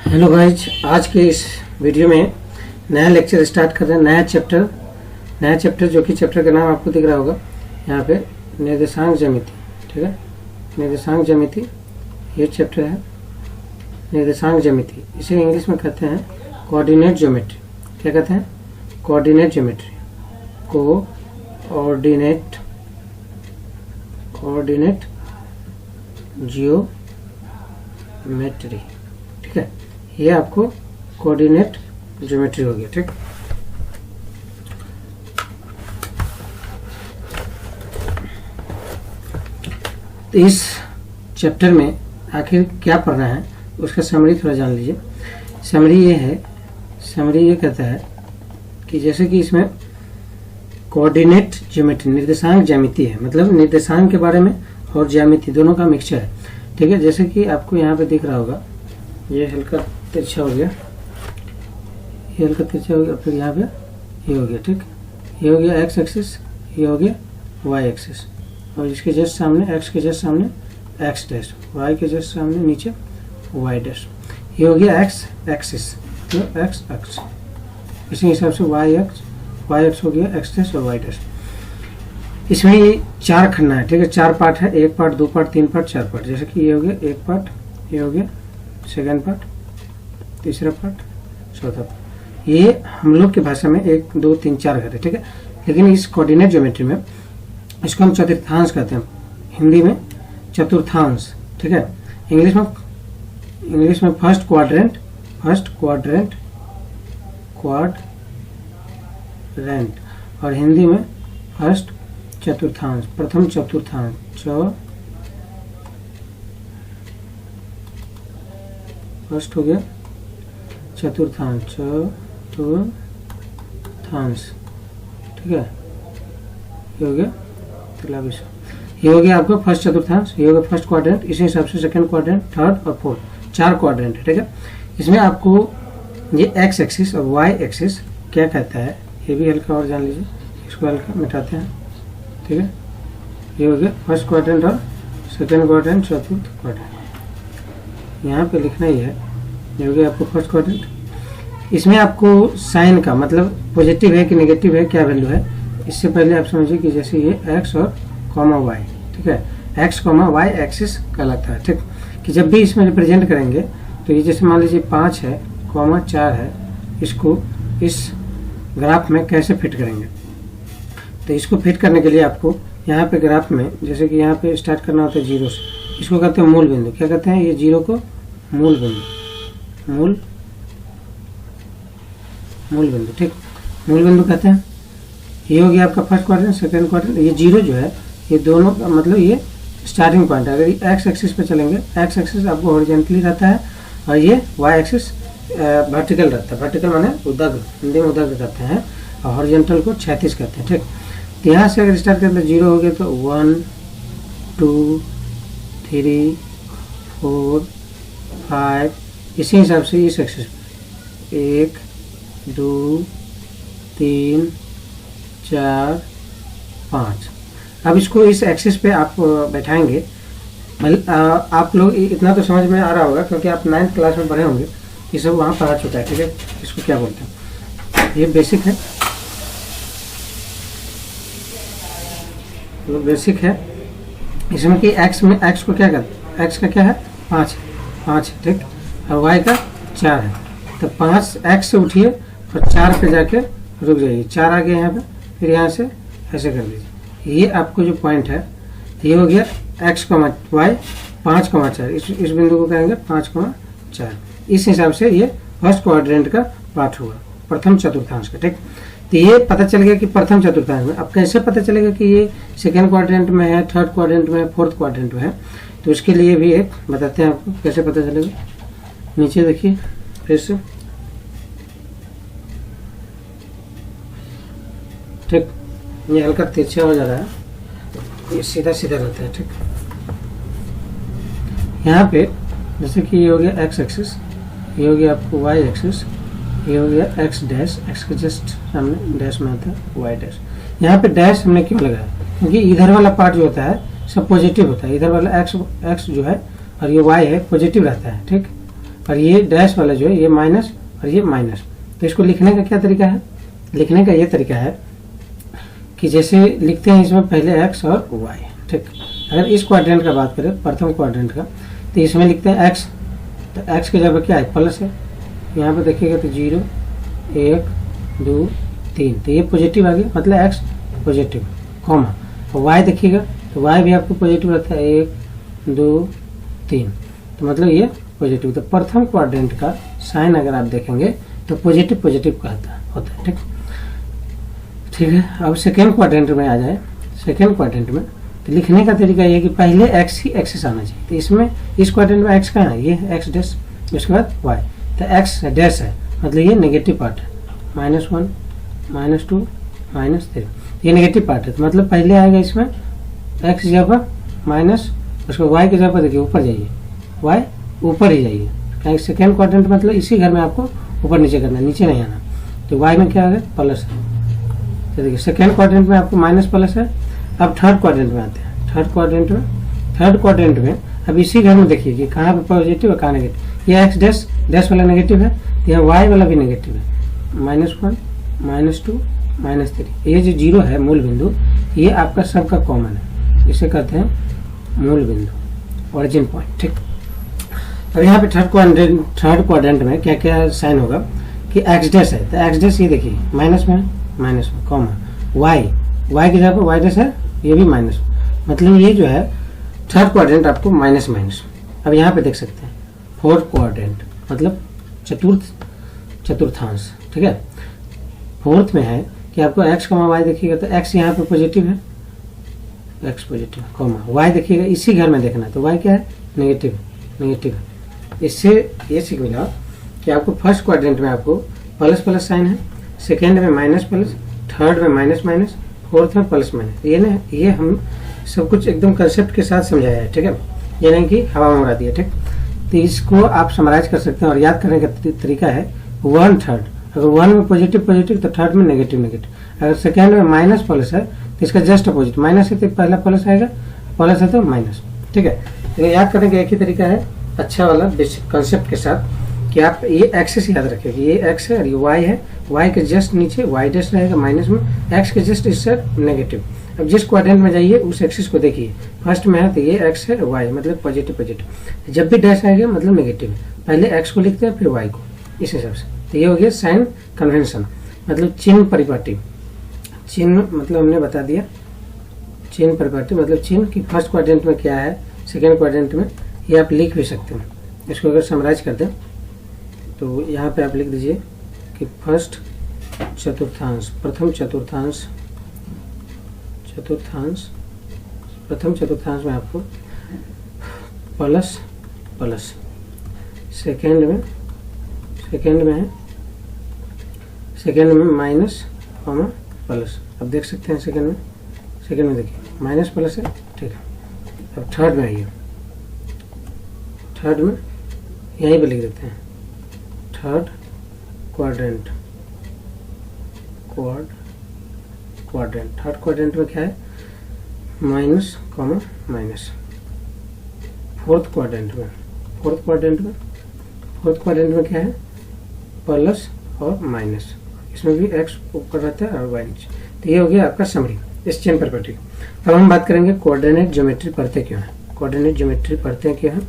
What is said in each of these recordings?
Hello guys, आज के इस वीडियो में नया लेक्चर स्टार्ट कर रहे हैं। नया चैप्टर जो कि चैप्टर का नाम आपको दिख रहा होगा यहाँ पे, निर्देशांक ज्यामिति। ठीक है, निर्देशांक ज्यामिति ये चैप्टर है। निर्देशांक ज्यामिति इसे इंग्लिश में कहते हैं कोऑर्डिनेट ज्योमेट्री। क्या कहते हैं? Coordinate geometry. Coordinate geometry. ठीक है, ये आपको कोऑर्डिनेट ज्योमेट्री हो गया। ठीक, तो इस चैप्टर में आखिर क्या पढ़ना है उसका समरी थोड़ा जान लीजिए। समरी ये कहता है कि जैसे कि इसमें कोऑर्डिनेट ज्योमेट्री निर्देशांक ज्यामिति है, मतलब निर्देशांक के बारे में और ज्यामिति दोनों का मिक्सचर है। ठीक है, जैसे कि आपको यहाँ पे दिख रहा होगा, ये हल्का तिरछा हो गया, ये हल्का तिरछा हो गया, फिर यहाँ पे ये हो गया। ठीक, ये हो गया एक्स एक्सिस, ये हो गया वाई एक्सिस, और इसके जस्ट सामने एक्स के जस्ट सामने एक्स डैश, वाई के जस्ट सामने नीचे वाई डैश। ये हो गया एक्स एक्सिस, तो एक्स एक्स। इसी हिसाब से वाई एक्स हो गया एक्स डैश और वाई डैश। इसमें ये चार खंडा है। ठीक है, चार पार्ट है, एक पार्ट, दो पार्ट, तीन पार्ट, चार पार्ट। जैसे कि ये हो गया एक पार्ट, ये हो गया सेकेंड पार्ट, तीसरा पार्ट, चौथा पार्ट। ये हम लोग की भाषा में 1 2 3 4 घर है। ठीक है, लेकिन इस कोऑर्डिनेट ज्योमेट्री में इसको हम चतुर्थांश कहते हैं, हिंदी में चतुर्थांश। ठीक है, इंग्लिश में फर्स्ट क्वाड्रेंट और हिंदी में फर्स्ट चतुर्थांश, प्रथम चतुर्थांश। फर्स्ट हो गया चतुर्थांश। ठीक है, ये हो गया ये हो गया आपका फर्स्ट चतुर्थांश, ये हो गया फर्स्ट क्वाड्रेंट। इसी हिसाब से सेकंड क्वाड्रेंट, थर्ड और फोर्थ, चार क्वाड्रेंट है। ठीक है, इसमें आपको ये एक्स एक्सिस और वाई एक्सिस क्या कहता है ये भी हल्का और जान लीजिए। इसको हल्का मिटाते हैं। ठीक है, ये हो गया फर्स्ट क्वाड्रेंट और सेकंड क्वाड्रेंट, चतुर्थ क्वाड्रेंट। यहाँ पे लिखना ही है, ये हो गया आपको फर्स्ट क्वाड्रेंट। इसमें आपको साइन का मतलब पॉजिटिव है कि नेगेटिव है, क्या वैल्यू है, इससे पहले आप समझिए कि जैसे ये एक्स और कॉमा वाई। ठीक है, एक्स कॉमा वाई एक्सिस कहलाता है। ठीक, कि जब भी इसमें रिप्रेजेंट करेंगे तो ये जैसे मान लीजिए 5 है कॉमा 4 है, इसको इस ग्राफ में कैसे फिट करेंगे। तो इसको फिट करने के लिए आपको यहाँ पे ग्राफ में जैसे कि यहाँ पे स्टार्ट करना होता है जीरो से, इसको कहते हैं मूल बिंदु। क्या कहते हैं? ये जीरो को मूल बिंदु, मूल बिंदु। ठीक, मूल बिंदु कहते हैं। ये हो गया आपका फर्स्ट क्वाड्रेंट, सेकंड क्वाड्रेंट। ये जीरो जो है ये दोनों का मतलब ये स्टार्टिंग पॉइंट है। अगर ये एक्स एक्सिस पे चलेंगे, एक्स एक्सिस आपको हॉरिजॉन्टली रहता है और ये वाई एक्सिस वर्टिकल रहता है। वर्टिकल माने उदग्र, हिंदी में उदग्र रहते हैं, और हॉरिजॉन्टल को क्षैतिज कहते हैं। ठीक, तो यहाँ से अगर स्टार्ट करते हैं जीरो हो गया तो 1 2 3 4 5, इसी हिसाब से इस एक्सिस पे 1 2 3 4 5। अब इसको इस एक्सिस पे आप बैठाएंगे। आप लोग इतना तो समझ में आ रहा होगा क्योंकि आप 9th क्लास में पढ़े होंगे, ये सब वहाँ पढ़ा चुका है। ठीक है, इसको क्या बोलते हैं, ये बेसिक है, तो बेसिक है। इसमें कि एक्स में एक्स को क्या करते हैं, एक्स का क्या है 5 है। ठीक, और वाई का 4 है। तो 5 एक्स से उठिए और 4 पे जाके रुक जाइए। 4 आ गया यहाँ पे, फिर यहाँ से ऐसे कर लीजिए। ये आपको जो पॉइंट है ये हो गया एक्स कॉमा वाई 5 कॉमा 4। इस बिंदु को कहेंगे 5 कॉमा 4। इस हिसाब से ये फर्स्ट क्वाड्रेंट का पार्ट हुआ, प्रथम चतुर्थांश का। ठीक, तो ये पता चल गया कि प्रथम चतुर्थांश में। अब कैसे पता चलेगा कि ये सेकेंड क्वाड्रेंट में है, थर्ड क्वाड्रेंट में है, फोर्थ क्वाड्रेंट में है, तो उसके लिए भी एक बताते हैं आपको कैसे पता चलेगा। नीचे देखिए फिर से। ठीक, ये हल्का तिरछा हो जा रहा है, ये सीधा रहता है। ठीक, यहाँ पे जैसे कि ये हो गया एक्स एक्सिस, ये हो गया आपको वाई एक्सिस, ये हो गया एक्स डैश, एक्स के जस्ट सामने डैश में आता है वाई डैश। यहाँ पे डैश हमने क्यों लगाया, क्योंकि इधर वाला पार्ट जो होता है सब पॉजिटिव होता है, इधर वाला एक्स जो है और ये वाई है पॉजिटिव रहता है। ठीक, और ये डैश वाला जो है ये माइनस और ये माइनस। तो इसको लिखने का क्या तरीका है, लिखने का ये तरीका है कि जैसे लिखते हैं इसमें पहले एक्स और वाई, ठीक। अगर इस क्वाड्रेंट का बात करें, प्रथम क्वाड्रेंट का, तो इसमें लिखते हैं एक्स, तो एक्स की जगह क्या है, प्लस है। यहाँ पे देखिएगा तो 0 1 2 3, तो ये पॉजिटिव आ गया, मतलब एक्स पॉजिटिव, कॉमा। और वाई देखिएगा तो वाई भी आपको पॉजिटिव रहता है, 1 2 3, तो मतलब ये पॉजिटिव। तो प्रथम क्वाड्रेंट का साइन अगर आप देखेंगे तो पॉजिटिव पॉजिटिव का होता है, ठीक। ठीक है, अब सेकेंड क्वाड्रेंट में आ जाए। सेकेंड क्वाड्रेंट में तो लिखने का तरीका ये है कि पहले एक्स ही एक्सेस आना चाहिए। तो इसमें इस क्वाड्रेंट में एक्स कहाँ है, ये एक्स डैश, उसके बाद वाई, तो एक्स डैश है, मतलब ये नेगेटिव पार्ट है, -1 -2 -3, ये नेगेटिव पार्ट है। तो मतलब पहले आएगा इसमें एक्स की जगह पर माइनस, उसको वाई की जगह पर देखिए ऊपर जाइए, वाई ऊपर ही जाइए, क्या सेकेंड क्वाड्रेंट मतलब इसी घर में आपको ऊपर नीचे करना है, नीचे नहीं आना। तो वाई में क्या आ गया, प्लस है। तो देखिए सेकेंड क्वाड्रेंट में आपको माइनस प्लस है। अब थर्ड क्वाड्रेंट में आते हैं। थर्ड क्वाड्रेंट में अब इसी घर में देखिए कि कहाँ पे पॉजिटिव है, कहाँ नेगेटिव। ये एक्स डैश डैश वाला नेगेटिव है, यहाँ वाई वाला भी नेगेटिव है, -1 -2 -3। ये जो 0 है मूल बिंदु, ये आपका सबका कॉमन है, इसे कहते हैं मूल बिंदु, ओरिजिन पॉइंट, ठीक। अब यहाँ पे थर्ड क्वाड्रेंट में क्या क्या साइन होगा कि एक्स डैश है, तो एक्स डैश ये देखिए माइनस में कॉमा, वाई की जगह पर वाई डैश है, ये भी माइनस, मतलब ये जो है थर्ड क्वाड्रेंट आपको माइनस। अब यहाँ पे देख सकते हैं फोर्थ क्वाड्रेंट मतलब चतुर्थांश, ठीक है। फोर्थ में है कि आपको एक्स कॉमा वाई देखिएगा तो एक्स यहाँ पे पॉजिटिव है, एक्स पॉजिटिव कॉमा, वाई देखिएगा इसी घर में देखना है, तो वाई क्या है, नेगेटिव है। इससे ये सीख मिला कि आपको फर्स्ट क्वाड्रेंट में आपको प्लस प्लस साइन है, सेकेंड में माइनस प्लस, थर्ड में माइनस माइनस, फोर्थ में प्लस माइनस। ये हम सब कुछ एकदम कंसेप्ट के साथ समझाया है, ठीक है, ये नहीं कि हवा में उड़ा दिया, ठीक। तो इसको आप समराइज कर सकते हैं और याद करने का तरीका है 1/3। अगर 1 में पॉजिटिव तो थर्ड में नेगेटिव। अगर सेकेंड में माइनस प्लस है तो इसका जस्ट अपोजिट, माइनस है तो पहला प्लस आएगा, प्लस है तो माइनस, ठीक है। तो याद करने का एक ही तरीका है अच्छा वाला बेसिक कंसेप्ट के साथ कि आप ये एक्सेस याद रखें कि ये एक्स है और ये वाई है, वाई के जस्ट नीचे वाई डैश रहेगा माइनस में, एक्स के जस्ट इस साइड नेगेटिव। अब जिस क्वाड्रेंट में जाइए उस एक्सिस को देखिए, फर्स्ट में है तो ये एक्स है, वाई मतलब पॉजिटिव, जब भी डैश आएगा मतलब नेगेटिव, पहले एक्स को लिखते हैं फिर वाई को, इस हिसाब से। तो ये हो गया साइन कन्वेंशन, मतलब चिन्ह परिपाटी। चिन्ह मतलब हमने बता दिया, चिन्ह परिपाटी मतलब चिन्ह कि फर्स्ट क्वाड्रेंट में क्या है, सेकेंड क्वाड्रेंट में, ये आप लिख भी सकते हैं। इसको अगर समराइज कर दें तो यहाँ पे आप लिख दीजिए कि फर्स्ट चतुर्थांश, प्रथम चतुर्थांश में आपको प्लस, सेकेंड में माइनस कॉमा प्लस। अब देख सकते हैं सेकेंड में देखिए माइनस प्लस है, ठीक है। अब थर्ड में आइए, थर्ड में यहीं पे लिख देते हैं थर्ड क्वाड्रेंट थर्ड क्वाड्रेंट में क्या है, minus comma minus. Fourth quadrant में क्या है, प्लस और माइनस, इसमें भी एक्स ऊपर रहता है और वाई नीचे। तो ये हो गया आपका समरी इस चेन प्रॉपर्टी। अब हम बात करेंगे कोऑर्डिनेट ज्योमेट्री परतें क्यों है, कोऑर्डिनेट ज्योमेट्री परतें क्यों है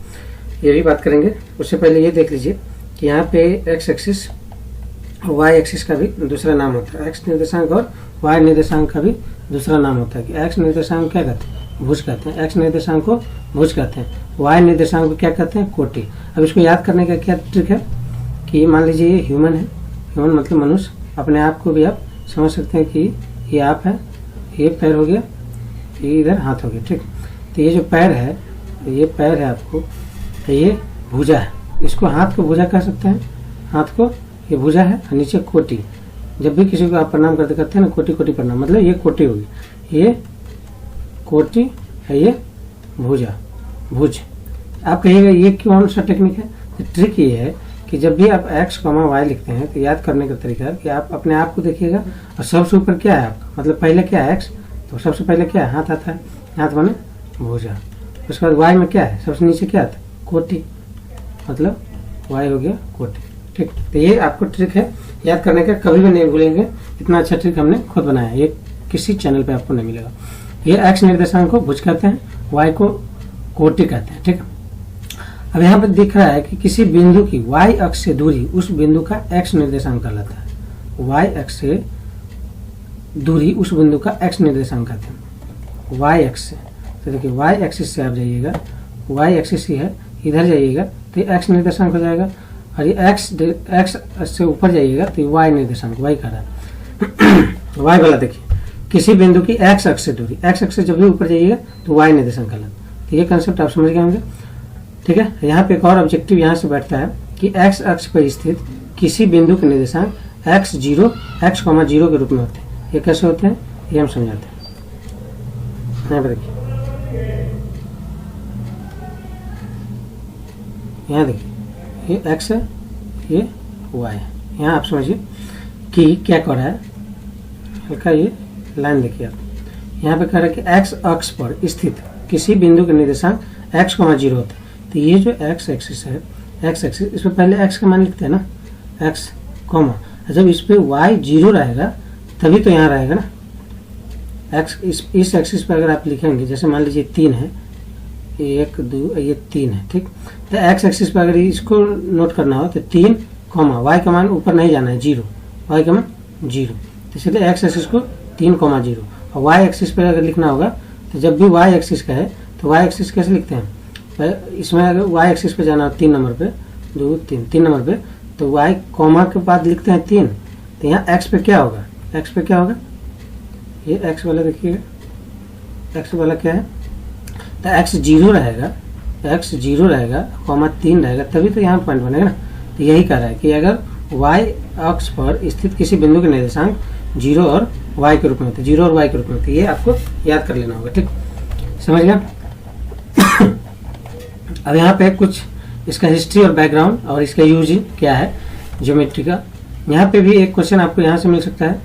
ये भी बात करेंगे। उससे पहले ये देख लीजिए कि यहाँ पे एक्स एक्सिस और वाई एक्सिस का भी दूसरा नाम होता है, एक्स निर्देशांक और वाई निर्देशांक का भी दूसरा नाम होता है कि एक्स निर्देशांक क्या कहते हैं, भुज कहते हैं, एक्स निर्देशांक को भुज कहते हैं, वाई निर्देशांक को क्या कहते हैं, कोटि। अब इसको याद करने का क्या ट्रिक है कि मान लीजिए ये ह्यूमन है, ह्यूमन मतलब मनुष्य, अपने आप को भी आप समझ सकते हैं कि ये आप है, ये पैर हो गया, ये इधर हाथ हो गया, ठीक। तो ये जो पैर है, ये पैर है आपको, तो ये भुजा है, इसको हाथ को भुजा कह सकते हैं, हाथ को ये भुजा है और नीचे कोटि। जब भी किसी को आप प्रणाम करते हैं ना, कोटि कोटि प्रणाम, मतलब ये कोटि होगी, ये कोटि है, ये भुजा भुज। आप कहिएगा ये कौन सा टेक्निक है, तो ट्रिक ये है कि जब भी आप एक्स कॉमा वाई लिखते हैं तो याद करने का तरीका है कि आप अपने आप को देखिएगा और सबसे ऊपर क्या है आपका, मतलब पहले क्या है एक्स, तो सबसे पहले क्या है, हाथ आता है, हाथ माने भुजा। उसके बाद वाई में क्या है, सबसे नीचे क्या आता है, कोटि मतलब y हो गया कोटि। ठीक, तो ये आपको ट्रिक है याद करने का, कभी भी नहीं भूलेंगे। इतना अच्छा ट्रिक हमने खुद बनाया, ये किसी चैनल पे आपको नहीं मिलेगा। ये x निर्देशांक को भुज कहते हैं, y को कोटि कहते हैं। ठीक, अब यहाँ पे दिख रहा है कि किसी बिंदु की y अक्ष से दूरी उस बिंदु का x निर्देशांक कहलाता है। y अक्ष से दूरी उस बिंदु का x निर्देशांक कहते हैं, y अक्ष से। तो देखिए y एक्सिस से आप जाइएगा, y एक्सिस ही है, इधर जाइएगा तो ये x निर्देशांक हो जाएगा, और ये x से ऊपर जाइएगा तो ये y निर्देशांक, y कह रहा है y वाला। देखिए किसी बिंदु की x अक्ष से दूरी, x अक्ष से जब भी ऊपर जाइएगा तो y निर्देशांक कहलाता है। तो ये कंसेप्ट आप समझ गए होंगे। ठीक है, यहाँ पे एक और ऑब्जेक्टिव यहाँ से बैठता है कि x अक्ष पर स्थित किसी बिंदु के निर्देशांक x0 के रूप में होते हैं। ये कैसे होते हैं ये हम समझाते हैं। यहाँ पे देखिए, यहाँ देखिए ये x है, ये y है। यहाँ आप समझिए कि क्या कर रहा है, हल्का ये लाइन देखिए आप, यहाँ पे कह रहा है कि x अक्ष पर स्थित किसी बिंदु के निर्देशांक x, 0 होता है। तो ये जो x एक्सिस है, x एक्सिस, इस पर पहले x का मान लिखते हैं ना, x कॉमा, जब इस पे y 0 रहेगा तभी तो यहाँ रहेगा ना x। इस एक्सिस पर अगर आप लिखेंगे, जैसे मान लीजिए 3 है, 1 2, ये 3 है। ठीक, तो x एक्सिस पर अगर इसको नोट करना हो तो 3 कॉमा, y का मान ऊपर नहीं जाना है 0, y का मान 0, तो इसलिए x एक्सिस को 3, 0। और y एक्सिस पर अगर लिखना होगा तो जब भी y एक्सिस का है तो y एक्सिस कैसे लिखते हैं, इसमें अगर y एक्सिस पे जाना हो 3 नंबर पे, 2 3 3 नंबर पे, तो y कॉमा के बाद लिखते हैं 3। तो यहाँ x पे क्या होगा, x पे क्या होगा, ये x वाला देखिएगा, x वाला क्या है, तो x 0 रहेगा, x 0 रहेगा, कॉमा 3 रहेगा, तभी तो यहाँ पॉइंट बनेगा ना। तो यही कह रहा है कि अगर y अक्ष पर स्थित किसी बिंदु के निर्देशांक 0 और y के रूप में होते, 0 और y के रूप में होते, ये आपको याद कर लेना होगा। ठीक, समझ गया। अब यहाँ पे कुछ इसका हिस्ट्री और बैकग्राउंड और इसका यूज क्या है ज्योमेट्री का। यहाँ पे भी एक क्वेश्चन आपको यहाँ से मिल सकता है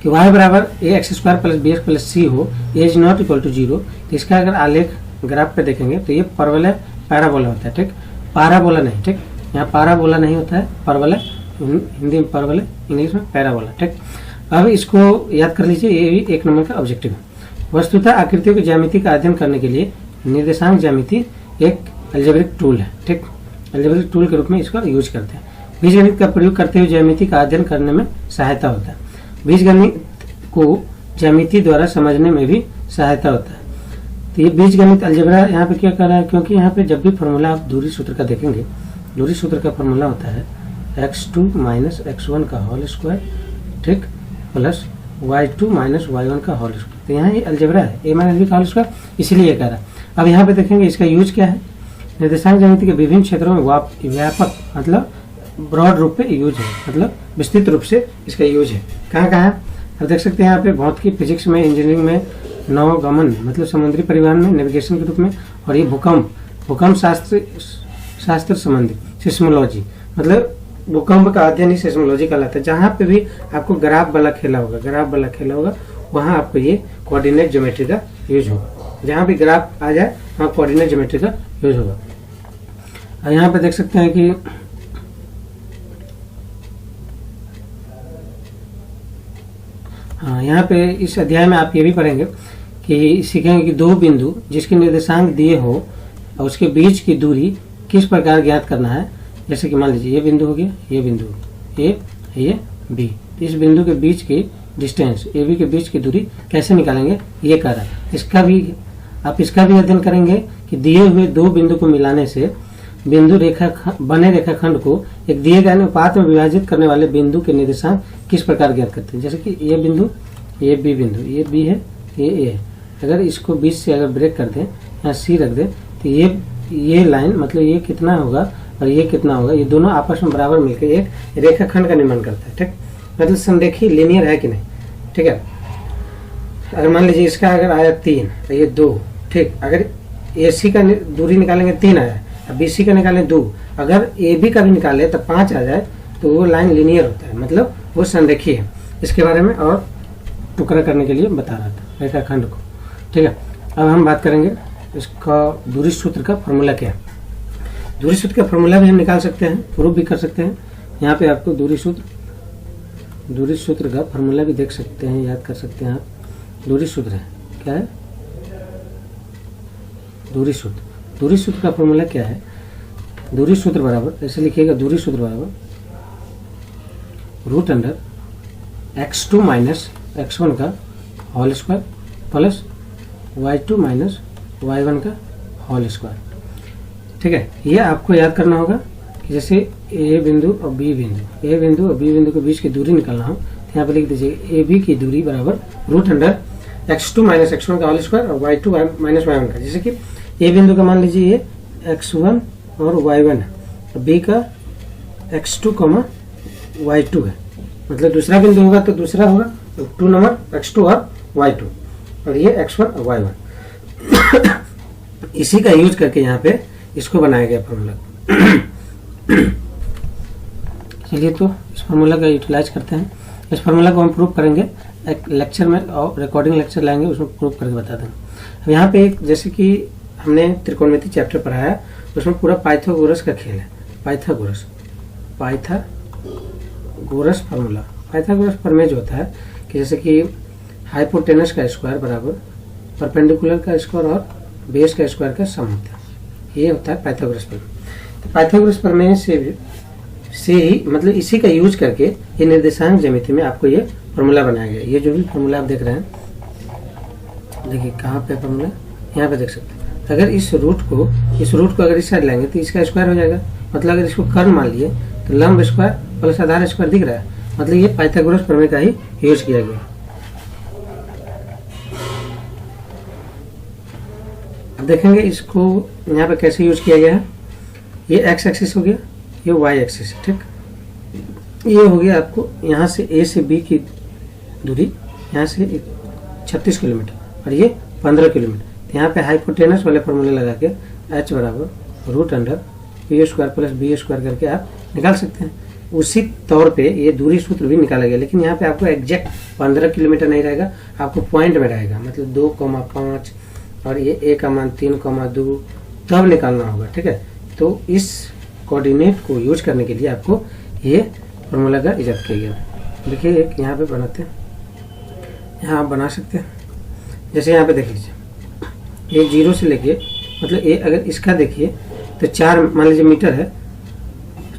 कि y बराबर ax² + bx + c हो, a ≠ = 0। तो इसका अगर आलेख ग्राफ पे देखेंगे तो ये परवल है, पैराबोला होता है। ठीक, पाराबोला नहीं। ठीक, यहाँ पाराबोला नहीं होता है, परवल है, हिंदी में परवल है, इंग्लिश में पैराबोला। ठीक, अब इसको याद कर लीजिए, ये भी 1 नंबर का ऑब्जेक्टिव है। वस्तुतः आकृतियों की ज्यामिति का अध्ययन करने के लिए निर्देशांक ज्यामिति एक अलजेब्रिक टूल है। ठीक, अलजेब्रिक टूल के रूप में इसका यूज करते हैं। बीजगणित का प्रयोग करते हुए ज्यामिति का अध्ययन करने में सहायता होता है। बीजगणित को ज्यामिति द्वारा समझने में भी सहायता होता है। तो ये बीजगणित अलजेब्रा यहाँ पे क्या कर रहा है, क्योंकि यहाँ पे जब भी फॉर्मूला आप दूरी सूत्र का देखेंगे, दूरी सूत्र का फॉर्मूला होता है x2 - x1 का होल स्क्वायर, ठीक, प्लस y2 - y1 का होल स्क्वायर। तो यहाँ ये अलजेब्रा है, a - b का होल स्क्वायर, इसीलिए ये कह रहा है। अब यहाँ पे देखेंगे इसका यूज क्या है, निर्देशांक ज्यामिति के विभिन्न क्षेत्रों में व्यापक मतलब ब्रॉड रूप पे यूज है, मतलब विस्तृत रूप से इसका यूज है। कहाँ कहाँ है, अब देख सकते हैं यहाँ पे भौतिकी, फिजिक्स में, इंजीनियरिंग में, नौगमन मतलब समुद्री परिवहन में, नेविगेशन के रूप में, और ये भूकंप शास्त्र संबंधी सिस्मोलॉजी, मतलब भूकंप का अध्ययन ही सिस्मोलॉजी कहलाता है। जहाँ पे भी आपको ग्राफ वाला खेला होगा वहाँ आपको ये कोऑर्डिनेट ज्योमेट्री का यूज होगा। जहाँ भी ग्राफ आ जाए वहाँ कोऑर्डिनेट ज्योमेट्री का यूज होगा। और यहाँ पे देख सकते हैं कि हाँ, यहाँ पे इस अध्याय में आप ये भी पढ़ेंगे कि सीखेंगे कि दो बिंदु जिसके निर्देशांक दिए हो और उसके बीच की दूरी किस प्रकार ज्ञात करना है। जैसे कि मान लीजिए ये बिंदु हो गया, ये बिंदु ये बी, इस बिंदु के बीच की डिस्टेंस ए बी के बीच की दूरी कैसे निकालेंगे ये कह रहा है। इसका भी अध्ययन करेंगे कि दिए हुए दो बिंदु को मिलाने से बने रेखाखंड को एक दिए गए अनुपात में विभाजित करने वाले बिंदु के निर्देशांक किस प्रकार ज्ञात करते हैं। जैसे कि ये बिंदु, ये बी बिंदु, ये बी है, ये ए है। अगर इसको बीच से अगर ब्रेक कर दें, यहाँ सी रख दें, तो ये लाइन मतलब ये कितना होगा और ये कितना होगा, ये दोनों आपस में बराबर मिलकर एक रेखाखंड का निर्माण करता है। ठीक, मतलब संरेखी लीनियर है कि नहीं। ठीक है, अगर मान लीजिए इसका अगर आया 3 और ये 2, ठीक, अगर AC का दूरी निकालेंगे 3 आया, BC का निकालें 2, अगर AB का भी निकाले तो 5 आ जाए, तो वो लाइन लीनियर होता है, मतलब वो संरेखी है। इसके बारे में और टुकड़ा करने के लिए बता रहा था रेखाखंड को। ठीक है, अब हम बात करेंगे इसका दूरी सूत्र का फॉर्मूला क्या है। दूरी सूत्र का फॉर्मूला भी हम निकाल सकते हैं, प्रूफ भी कर सकते हैं। यहाँ पे आपको दूरी सूत्र का फॉर्मूला भी देख सकते हैं, याद कर सकते हैं आप। दूरी सूत्र है, क्या है? दूरी सूत्र का फॉर्मूला क्या है? दूरी सूत्र बराबर ऐसे लिखिएगा, दूरी सूत्र बराबर √x2 माइनस x1 का whole square plus y2 minus y1 का होल स्क्वायर। ठीक है, ये आपको याद करना होगा कि जैसे ए बिंदु और बी बिंदु के बीच की दूरी निकालना हो तो यहाँ पे लिख दीजिए AB की दूरी बराबर √x2 माइनस x1 का होल स्क्वायर और y2 माइनस y1 का। जैसे कि ए बिंदु का मान लीजिए ये x1 और y1 है और बी का x2 y2 है, मतलब दूसरा बिंदु होगा तो दूसरा होगा 2 नंबर x2 और y2 और ये x1 और y1। इसी का यूज करके यहाँ पे इसको बनाया गया फॉर्मूला। चलिए तो इस फार्मूला का यूटिलाइज करते हैं। इस फार्मूला को हम प्रूव करेंगे एक लेक्चर में और रिकॉर्डिंग लेक्चर लाएंगे, उसमें प्रूव करके बता देंगे। अब यहाँ पे एक जैसे कि हमने त्रिकोणमिति चैप्टर पढ़ाया, उसमें पूरा पाइथागोरस का खेल है। पाइथागोरस फार्मूला, पाइथागोरस प्रमेय जो होता है कि जैसे कि हाइपोटेनस का स्क्वायर बराबर परपेंडिकुलर का स्क्वायर और बेस का स्क्वायर का सम होता है, ये होता है पाइथागोरस प्रमेय। तो पाइथागोरस प्रमेय से ही मतलब इसी का यूज करके ये निर्देशांक ज्यामिति में आपको ये फॉर्मूला बनाया गया। ये जो भी फॉर्मूला आप देख रहे हैं, देखिए कहाँ पे फॉर्मूला, यहाँ पे देख सकते हैं। अगर इस रूट को अगर इस साइड लाएंगे तो इसका स्क्वायर हो जाएगा, मतलब अगर इसको कर्ण मान लिए तो लंब स्क्वायर प्लस आधार स्क्वायर दिख रहा है, मतलब ये पाइथागोरस प्रमेय का ही यूज किया गया। अब देखेंगे इसको यहाँ पे कैसे यूज किया गया है। ये एक्स एक्सिस हो गया, ये वाई एक्सिस है, ठीक। ये हो गया आपको यहाँ से ए से बी की दूरी, यहाँ से 36 किलोमीटर और ये 15 किलोमीटर। यहाँ पे हाइपोटेनस वाले फॉर्मूले लगा के h बराबर √p² प्लस b² करके आप निकाल सकते हैं। उसी तौर पे ये दूरी सूत्र भी निकाला गया, लेकिन यहाँ पे आपको एग्जैक्ट 15 किलोमीटर नहीं रहेगा, आपको पॉइंट में रहेगा, मतलब 2,5 और ये a का मान 3,2 तब निकालना होगा, ठीक है। तो इस कोऑर्डिनेट को यूज करने के लिए आपको ये फॉर्मूला का इजाद किया गया। देखिए एक यहाँ पे बनाते हैं, यहाँ आप बना सकते हैं। जैसे यहाँ पे देख लीजिए, ये 0 से लेके मतलब ये अगर इसका देखिए तो 4 मान लीजिए मीटर है,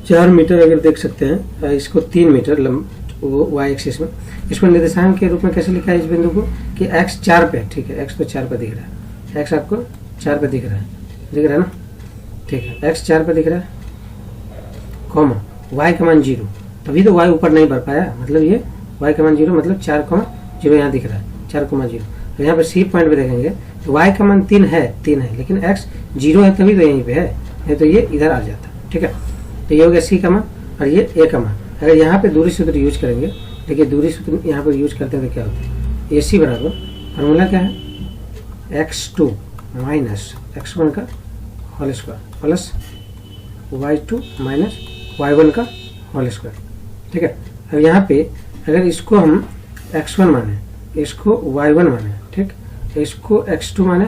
4 मीटर अगर देख सकते हैं, इसको 3 मीटर वो वाई एक्सिस में, इसको निर्देशांक के रूप में कैसे लिखा है इस बिंदु को कि x 4 पे, ठीक है, x तो 4 पे दिख रहा है, x आपको 4 पे दिख रहा है ना, ठीक है, x 4 पे दिख रहा है, कॉमा y का मान 0, तभी तो y ऊपर नहीं बढ़ पाया, मतलब ये y का मान 0 मतलब 4,0 यहाँ दिख रहा है 4,0। तो यहाँ पे सी पॉइंट पे देखेंगे तो y का मान 3 है, लेकिन x 0 है तभी तो यहीं पे है, नहीं तो ये इधर आ जाता, ठीक है। तो ये हो गया सी का मान और ये ए का मान। अगर यहाँ पे दूरी सूत्र यूज करेंगे, देखिए दूरी सूत्र यहाँ पर यूज करते हैं तो क्या होता है, ए सी बराबर फॉर्मूला क्या है, x2 माइनस x1 का whole square plus y2 minus y1 का होल स्क्वायर, ठीक है। अब यहाँ पे अगर इसको हम x1 माने, इसको y1 माने, ठीक, इसको x2 माने,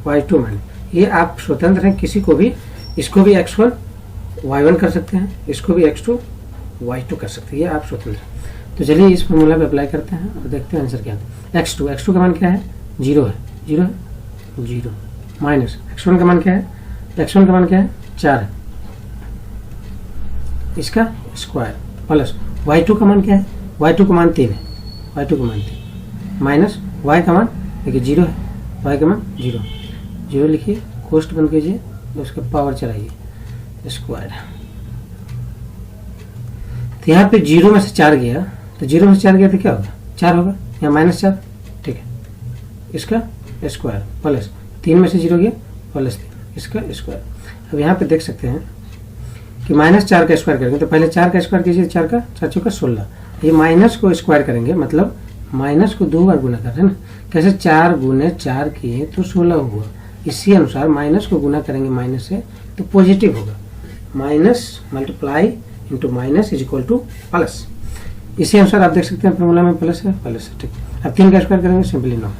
y2 माने, ये आप स्वतंत्र हैं, किसी को भी इसको भी x1 y1 कर सकते हैं, इसको भी x2 y2 कर सकते हैं, ये आप स्वतंत्र हैं। तो चलिए इस फॉर्मूला पे अप्लाई करते हैं और देखते हैं आंसर क्या आता है। x2 का मान क्या है, 0 है, 0 माइनस x1 का मान क्या है, x1 का मान क्या है 4 है, इसका स्क्वायर प्लस y2 का मान क्या है, y2 का मान 3 है, y2 का मान 3 माइनस y का मान देखिए 0 है, y का मान 0 लिखिए, कोष्ठ बंद कीजिए, उसका पावर चलाइए स्क्वायर। तो यहाँ पे 0 में से 4 गया, तो 0 में से 4 गया तो क्या होगा, 4 होगा, यहाँ -4, ठीक है, इसका स्क्वायर प्लस 3 में से 0 गया प्लस 3, इसका स्क्वायर। अब यहाँ पे देख सकते हैं कि -4 का स्क्वायर करेंगे तो पहले 4 का स्क्वायर कीजिए, 4 का 4 16, ये माइनस को स्क्वायर करेंगे, मतलब माइनस को 2 बार गुना कर रहे हैं ना, कैसे 4 गुने 4 किए तो 16 हुआ, इसी अनुसार माइनस को गुना करेंगे माइनस से तो पॉजिटिव होगा, minus multiply into minus is equal two plus. इसी अनुसार आप देख सकते हैं फॉर्मूला में प्लस है, ठीक। अब 3 का स्क्वायर करेंगे सिंपली 9।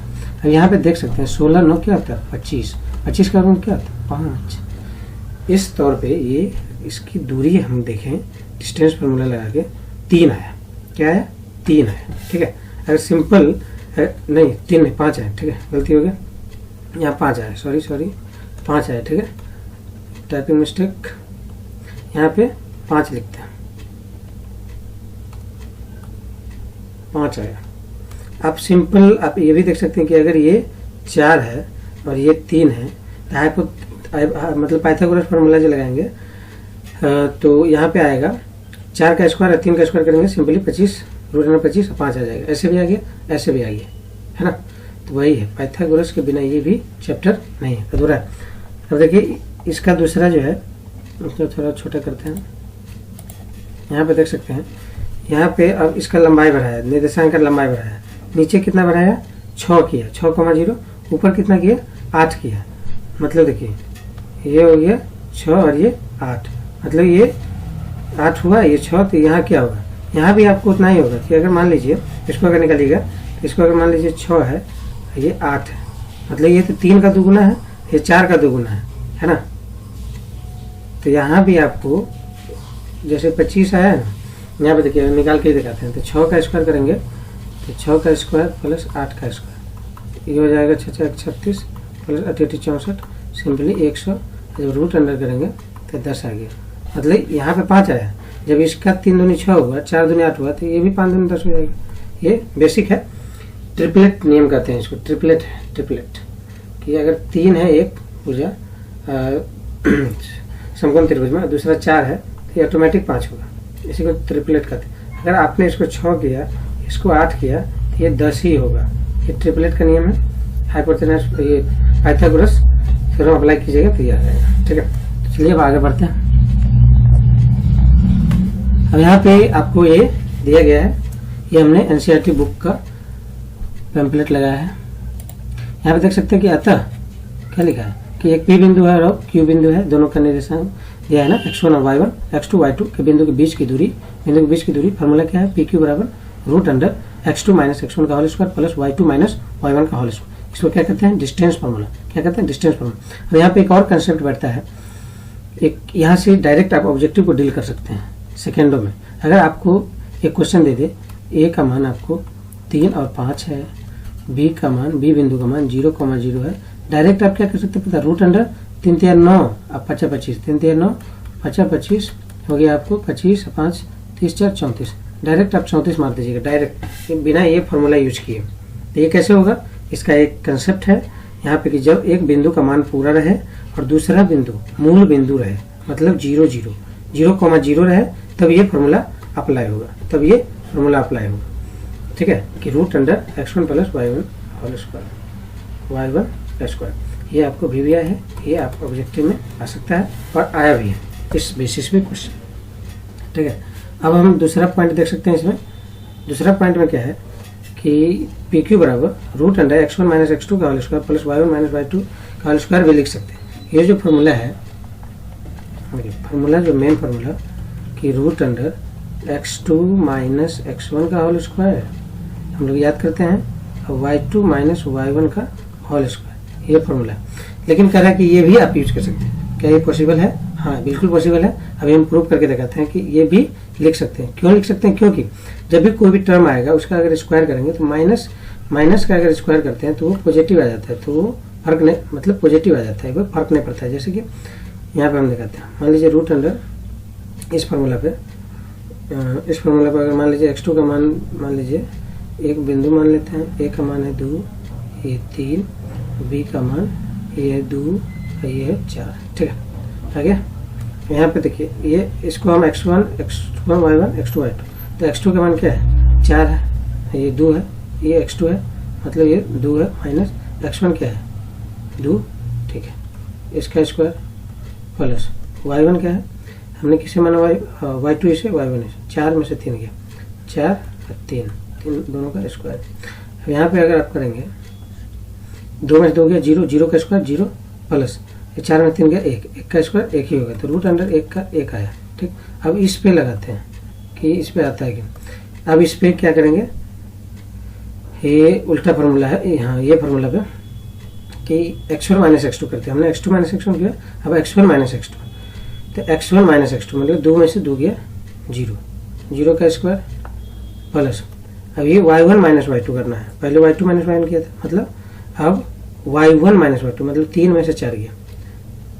अब यहाँ पे देख सकते हैं 16 9 क्या होता है 25, 25 का गुण क्या होता है 5, इस तौर पे ये इसकी दूरी हम देखें, डिस्टेंस फार्मूला लगा के 3 आया। क्या आया? 3 आया। ठीक है, अगर सिंपल नहीं 3 नहीं 5 आया। ठीक है, गलती हो गया, यहाँ 5 आया, सॉरी 5 आया। ठीक है, टाइपिंग मिस्टेक, यहाँ पे 5 लिखते हैं, 5 आया। आप सिंपल आप ये भी देख सकते हैं कि अगर ये 4 है और ये 3 है तो मतलब पाइथागोरस फार्मूला जो लगाएंगे तो यहाँ पे आएगा 4 का स्क्वायर और 3 का स्क्वायर करेंगे सिंपली 25, √25 और 5 आ जाएगा। ऐसे भी आ गया, ऐसे भी आ गया, है ना। तो वही है, पाइथागोरस के बिना ये भी चैप्टर नहीं है, अधूरा है। अब देखिए इसका दूसरा जो है उसको थोड़ा छोटा करते हैं। यहाँ पे देख सकते हैं, यहाँ पे अब इसका लंबाई बढ़ाया, निर्देशांक का लंबाई बढ़ाया। नीचे कितना बढ़ाया? 6 किया, 6,0। ऊपर कितना किया? 8 किया। मतलब देखिए ये हो गया 6 और ये 8, मतलब ये 8 हुआ, ये 6। तो यहाँ क्या होगा? यहाँ भी आपको उतना ही होगा कि अगर मान लीजिए इसको अगर निकालिएगा, इसको अगर मान लीजिए 6 है, ये 8 है, मतलब ये तो 3 का दुगुना है, ये 4 का दुगुना है ना। तो यहाँ भी आपको जैसे 25 आया ना, यहाँ पे देखिए निकाल के ही दिखाते हैं। तो 6 का स्क्वायर करेंगे तो 6 का स्क्वायर प्लस 8 का स्क्वायर, ये हो जाएगा 6 36 प्लस 8 64, सिंपली 100। जब रूट अंडर करेंगे तो 10 आ गया, मतलब यहाँ पे 5 आया। जब इसका 3 दूनी 6 हुआ, 4 दूनी 8 हुआ, तो ये भी 5 दूनी 10 हो जाएगा। ये बेसिक है, ट्रिपलेट नियम कहते हैं इसको, ट्रिपलेट है, ट्रिपलेट कि अगर 3 है एक भुजा समकोण त्रिभुज में, दूसरा 4 है तो ये ऑटोमेटिक 5 होगा, इसी को ट्रिपलेट कहते हैं। अगर आपने इसको 6 किया, इसको 8 किया, तो ये 10 ही होगा। ये ट्रिपलेट का नियम है, हाइपोटेनस, ये पाइथागोरस, फिर हम अप्लाई कीजिएगा तो ये आ जाएगा। ठीक है, चलिए अब आगे बढ़ते हैं। अब यहाँ पे आपको ये दिया गया है, ये हमने एनसीईआरटी बुक का पैम्पलेट लगाया है। यहाँ पे देख सकते हैं कि अतः क्या लिखा है कि एक पी बिंदु है और क्यू बिंदु है, दोनों का निर्देशांक दिया है ना, x1 और y1, x2 y2 के बिंदु के बीच की दूरी, फार्मूला क्या है? PQ बराबर √x2 - x1 का whole square plus y2 - y1 का होल स्क्वायर। इसको क्या कहते हैं? Distance formula. क्या कहते हैं? Distance formula. और यहाँ पे एक और कंसेप्ट बैठता है, एक यहाँ से डायरेक्ट आप ऑब्जेक्टिव को डील कर सकते हैं सेकेंडों में। अगर आपको एक क्वेश्चन दे दे, ए का मान आपको 3 और 5 है, बी बिंदु का मान 0,0 है, डायरेक्ट आप क्या कर सकते हैं पता? √3 3 9 अब 5 25, 3 3 9 5 25 हो गया आपको 25 5 30 4 34, डायरेक्ट आप 34 मार दीजिएगा, डायरेक्ट बिना ये फॉर्मूला यूज किए। तो ये कैसे होगा? इसका एक कंसेप्ट है यहाँ पे कि जब एक बिंदु का मान पूरा रहे और दूसरा बिंदु मूल बिंदु रहे, मतलब 0,0 रहे, तब ये फॉर्मूला अप्लाई होगा, तब ये फॉर्मूला अप्लाई होगा। ठीक है, कि √x1 + y1 whole square, y1 square. ये आपको भी दिया है, ये आपको ऑब्जेक्टिव में आ सकता है और आया भी है इस बेसिस पे क्वेश्चन। ठीक है, अब हम दूसरा पॉइंट देख सकते हैं। इसमें दूसरा पॉइंट में क्या है कि PQ बराबर √x1 - x2 का whole square plus y1 - y2 का होल स्क्वायर भी लिख सकते हैं। ये जो फॉर्मूला है, फार्मूला जो मेन फार्मूला कि √x2 - x1 का होल स्क्वायर हम लोग याद करते हैं, और y2 - y1 का होल स्क्वायर, ये फॉर्मूला। लेकिन कह रहा है कि ये भी आप यूज कर सकते हैं। क्या ये पॉसिबल है? हाँ, बिल्कुल पॉसिबल है। अभी हम प्रूव करके दिखाते हैं कि ये भी लिख सकते हैं। क्यों लिख सकते हैं? क्योंकि जब भी कोई भी टर्म आएगा उसका अगर स्क्वायर करेंगे तो माइनस का अगर स्क्वायर करते हैं तो वो पॉजिटिव आ जाता है, तो वो फर्क नहीं, मतलब पॉजिटिव आ जाता है, कोई फर्क नहीं पड़ता है। जैसे कि यहाँ पे हम दिखाते हैं, मान लीजिए इस फार्मूला पे अगर मान लीजिए x2 का मान मान लीजिए एक बिंदु मान लेते हैं, a का मान है 2, ये 3, b का मान ये है 2, ये है 4। ठीक है, आ गया। यहाँ पे देखिए ये इसको हम x1 y1 x2 y2, तो x2 का मान क्या है? 4 है, ये 2 है, ये x2 है, मतलब ये 2 है, माइनस x1 क्या है? 2। ठीक है, इसका स्क्वायर प्लस y1 क्या है? हमने किसे माना? y2 इसे, y1 इसे, 4 में से 3 गया, 4 और 3 दोनों का स्क्वायर। अब यहाँ पे अगर आप करेंगे 2 में से 2 गया 0 का स्क्वायर 0 प्लस 4 में 3 गया 1 का स्क्वायर 1 ही होगा, तो √1 का 1 आया। ठीक, अब इस पे लगाते हैं कि इस पे आता है कि, अब इस पे क्या करेंगे? ये उल्टा फार्मूला है यहाँ, ये फार्मूला पे कि x1 - x2 करते हैं। हमने x2 - x1 किया, अब x1 - x2 तो x1 माइनस x2 मतलब 2 में से 2 गया 0, 0 का स्क्वायर प्लस अब ये y1 माइनस y2 करना है, पहले y2 माइनस y1 किया था, मतलब अब y1 माइनस y2 मतलब 3 में से 4 गया,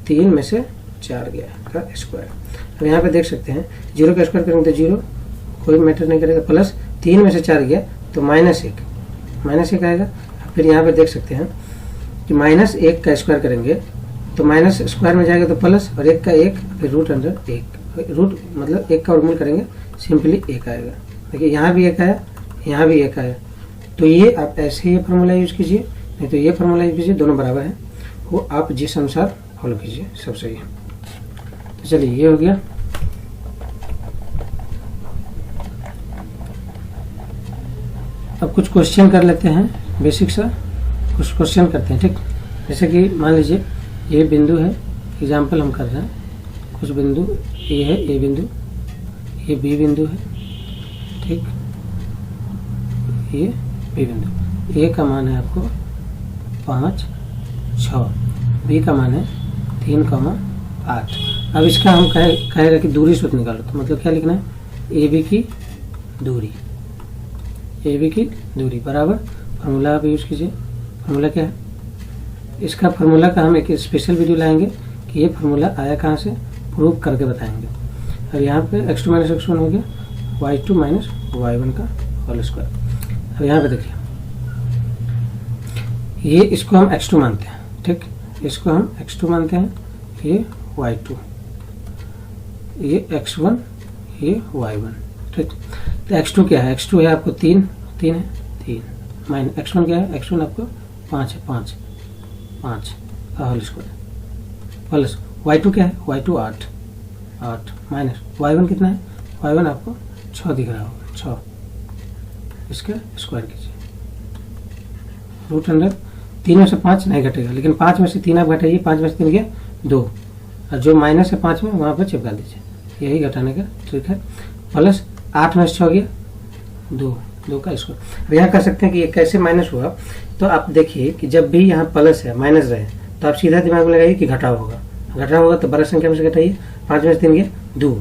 3 में से 4 गया का स्क्वायर। अब यहाँ पे देख सकते हैं 0 का स्क्वायर करेंगे तो 0, कोई मैटर नहीं करेगा, प्लस 3 में से 4 गया तो -1 आएगा। फिर यहाँ पे देख सकते हैं कि -1 का स्क्वायर करेंगे तो माइनस स्क्वायर में जाएगा तो प्लस, और 1 का 1, फिर रूट अंडर 1, रूट मतलब 1 का वर्गमूल करेंगे सिंपली 1 आएगा। देखिए यहाँ भी 1 आया, यहाँ भी 1 आया, तो ये आप ऐसे ही फार्मूला यूज कीजिए, नहीं तो ये फार्मूला यूज कीजिए, दोनों बराबर है, वो आप जिस अनुसार फॉलो कीजिए, सब सही है। तो चलिए ये हो गया। अब कुछ क्वेश्चन कर लेते हैं, बेसिक सा कुछ क्वेश्चन करते हैं, ठीक। जैसे कि मान लीजिए ये बिंदु है, एग्जाम्पल हम कर रहे हैं, कुछ बिंदु ये है, ए बिंदु, ये बी बिंदु है, ठीक, ये बी बिंदु, ए का मान है आपको 5, 6, बी का मान है 3,8। अब इसका हम कहेगा कि दूरी सूत्र निकालो, तो मतलब क्या लिखना है, ए बी की दूरी, ए बी की दूरी बराबर, फार्मूला आप यूज कीजिए। फार्मूला क्या है, इसका फार्मूला का हम एक स्पेशल वीडियो लाएंगे कि ये फार्मूला आया कहाँ से, प्रूव करके बताएंगे। और यहाँ पे x2 माइनस x1 हो गया y2 माइनस y1 का होल स्क्वायर। अब यहाँ पे देखिए ये इसको हम x2 मानते हैं, ठीक, इसको हम x2 मानते हैं, ये y2, ये x1, ये y1, ठीक। तो x2 क्या है, x2 है आपको 3 है, 3 माइनस x1 क्या है, x1 आपको 5 है, 5 का होल स्क्वायर प्लस y2 क्या है, y2 8 माइनस y1 कितना है, y1 आपको 6 दिख रहा होगा, 6, इसका स्क्वायर कीजिए, रूट अंडर 3 में से 5 नहीं घटेगा, लेकिन 5 में से 3 आप घटाइए, 5 में से 3 गया 2, और जो माइनस है 5 में वहाँ पर चिपका दीजिए, यही घटाने का ट्रिक है, प्लस 8 में से 6 गया 2 का स्क्वायर। अब यहाँ कर सकते हैं कि ये कैसे माइनस हुआ, तो आप देखिए कि जब भी यहाँ प्लस है माइनस रहे तो आप सीधा दिमाग में लगाइए कि घटाव होगा, तो बड़ा संख्या में से घटाइए, 5 में से 3 गया 2,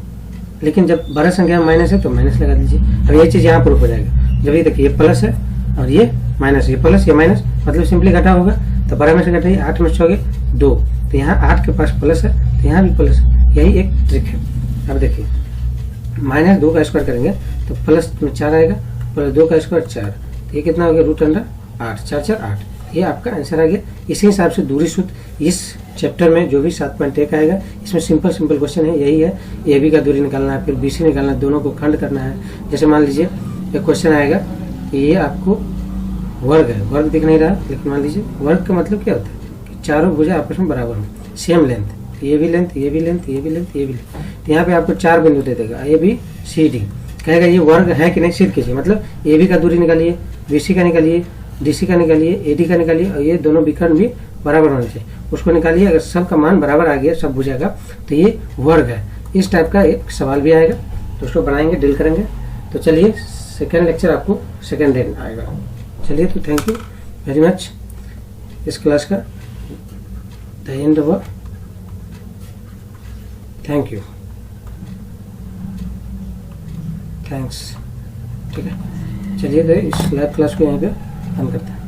लेकिन जब बड़ा संख्या में माइनस है तो माइनस लगा दीजिए। अब ये चीज़ यहाँ प्रूफ हो जाएगा, जब ये देखिए ये प्लस है और ये माइनस, ये प्लस ये माइनस, मतलब सिंपली घटाव होगा, तो बड़ा में से घटाइए, 8 में से 6 गया 2, तो यहाँ 8 के पास प्लस है तो यहाँ भी प्लस है, यही एक ट्रिक है। अब देखिए -2 का स्क्वायर करेंगे तो प्लस में 4 आएगा, प्लस 2 का स्क्वायर 4, तो ये कितना हो गया, रूट अंडर 8, 4 4 8, ये आपका आंसर आ गया। इसी हिसाब से दूरी सूत्र इस चैप्टर में जो भी 7.1 आएगा, इसमें सिंपल क्वेश्चन है, यही है, ए बी का दूरी निकालना है, फिर बी सी निकालना है, दोनों को खंड करना है। जैसे मान लीजिए एक क्वेश्चन आएगा कि ये आपको वर्ग है, वर्ग दिख नहीं रहा, लेकिन मान लीजिए वर्ग का मतलब क्या होता है कि चारों भुजा आपस में बराबर हो, सेम लेंथ, ये भी लेंथ, ये भी लेंथ, ये भी लेंथ, ये भी लेंथ, तो यहाँ पे आपको 4 बिंदु दे देगा, ए बी सी डी, कहेगा ये वर्ग है कि नहीं सिद्ध कीजिए, मतलब ए बी का दूरी निकालिए, बी सी का निकालिए, डी सी का निकालिए, ए डी का निकालिए, और ये दोनों विकर्ण भी बराबर होने चाहिए, उसको निकालिए। अगर सबका मान बराबर आ गया सब भुजा का तो ये वर्ग है। इस टाइप का एक सवाल भी आएगा, तो उसको बनाएंगे, डील करेंगे। तो चलिए सेकेंड लेक्चर आपको सेकेंड डे आएगा। चलिए, तो थैंक यू वेरी मच। इस क्लास का द एंड हुआ। Thank you, thanks. ठीक है, चलिए तो इस लाइव क्लास को यहाँ पे बंद करते हैं।